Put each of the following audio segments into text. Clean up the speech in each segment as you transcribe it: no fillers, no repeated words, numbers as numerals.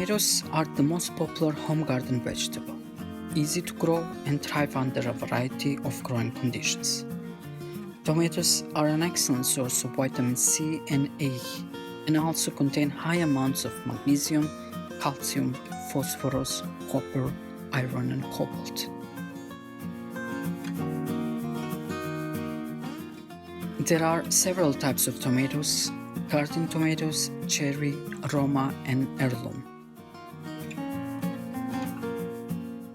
Tomatoes are the most popular home garden vegetable, easy to grow and thrive under a variety of growing conditions. Tomatoes are an excellent source of vitamin C and A, and also contain high amounts of magnesium, calcium, phosphorus, copper, iron, and cobalt. There are several types of tomatoes: garden tomatoes, cherry, roma, and heirloom.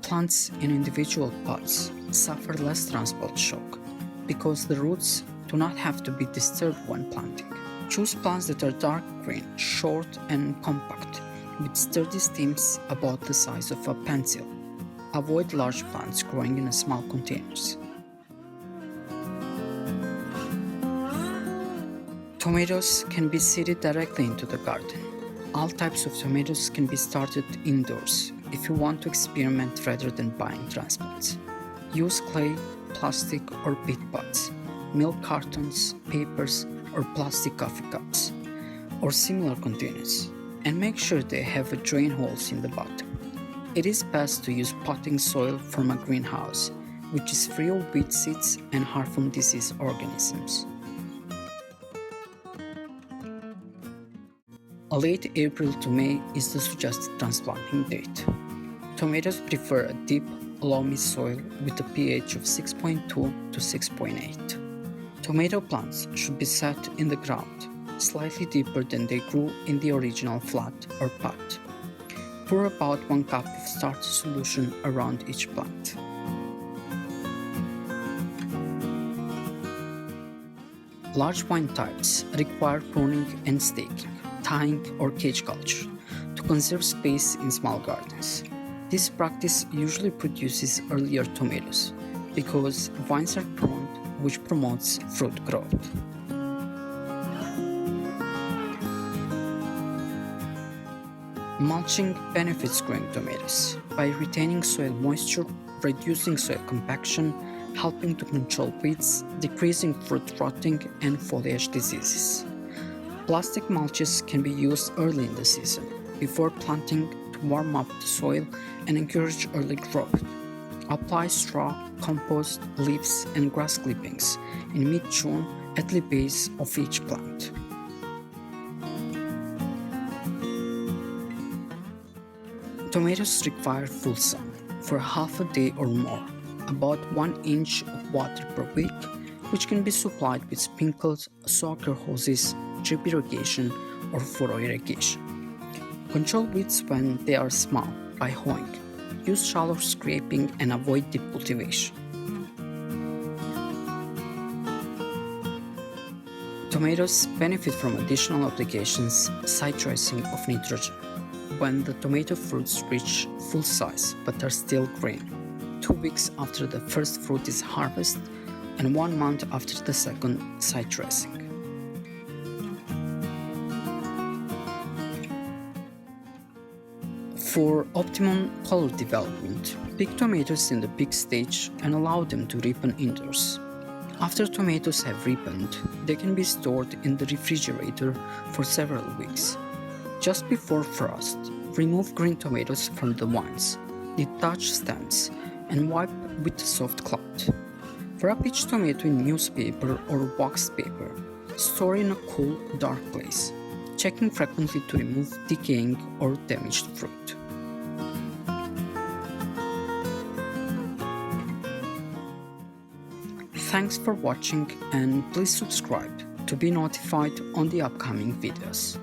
Plants in individual pots suffer less transport shock because the roots do not have to be disturbed when planting. Choose plants that are dark green, short and compact, with sturdy stems about the size of a pencil. Avoid large plants growing in small containers. Tomatoes can be seeded directly into the garden. All types of tomatoes can be started indoors if you want to experiment rather than buying transplants. Use clay, plastic or peat pots, milk cartons, papers or plastic coffee cups, or similar containers, and make sure they have drain holes in the bottom. It is best to use potting soil from a greenhouse, which is free of weed seeds and harmful disease organisms. Late April to May is the suggested transplanting date. Tomatoes prefer a deep, loamy soil with a pH of 6.2 to 6.8. Tomato plants should be set in the ground, slightly deeper than they grew in the original flat or pot. Pour about 1 cup of starch solution around each plant. Large vine types require pruning and staking, tying or cage culture to conserve space in small gardens. This practice usually produces earlier tomatoes because vines are pruned, which promotes fruit growth. Mulching benefits growing tomatoes by retaining soil moisture, reducing soil compaction, helping to control weeds, decreasing fruit rotting and foliage diseases. Plastic mulches can be used early in the season, before planting, to warm up the soil and encourage early growth. Apply straw, compost, leaves, and grass clippings in mid-June at the base of each plant. Tomatoes require full sun for half a day or more, about 1 inch of water per week, which can be supplied with sprinklers, soaker hoses, drip irrigation, or furrow irrigation. Control weeds when they are small by hoeing. Use shallow scraping and avoid deep cultivation. Tomatoes benefit from additional applications, side dressing of nitrogen, when the tomato fruits reach full size but are still green, 2 weeks after the first fruit is harvested, and 1 month after the second side dressing. For optimum color development, pick tomatoes in the peak stage and allow them to ripen indoors. After tomatoes have ripened, they can be stored in the refrigerator for several weeks. Just before frost, remove green tomatoes from the vines, detach stems, and wipe with a soft cloth. Wrap each tomato in newspaper or waxed paper. Store in a cool, dark place, checking frequently to remove decaying or damaged fruit. Thanks for watching, and please subscribe to be notified on the upcoming videos.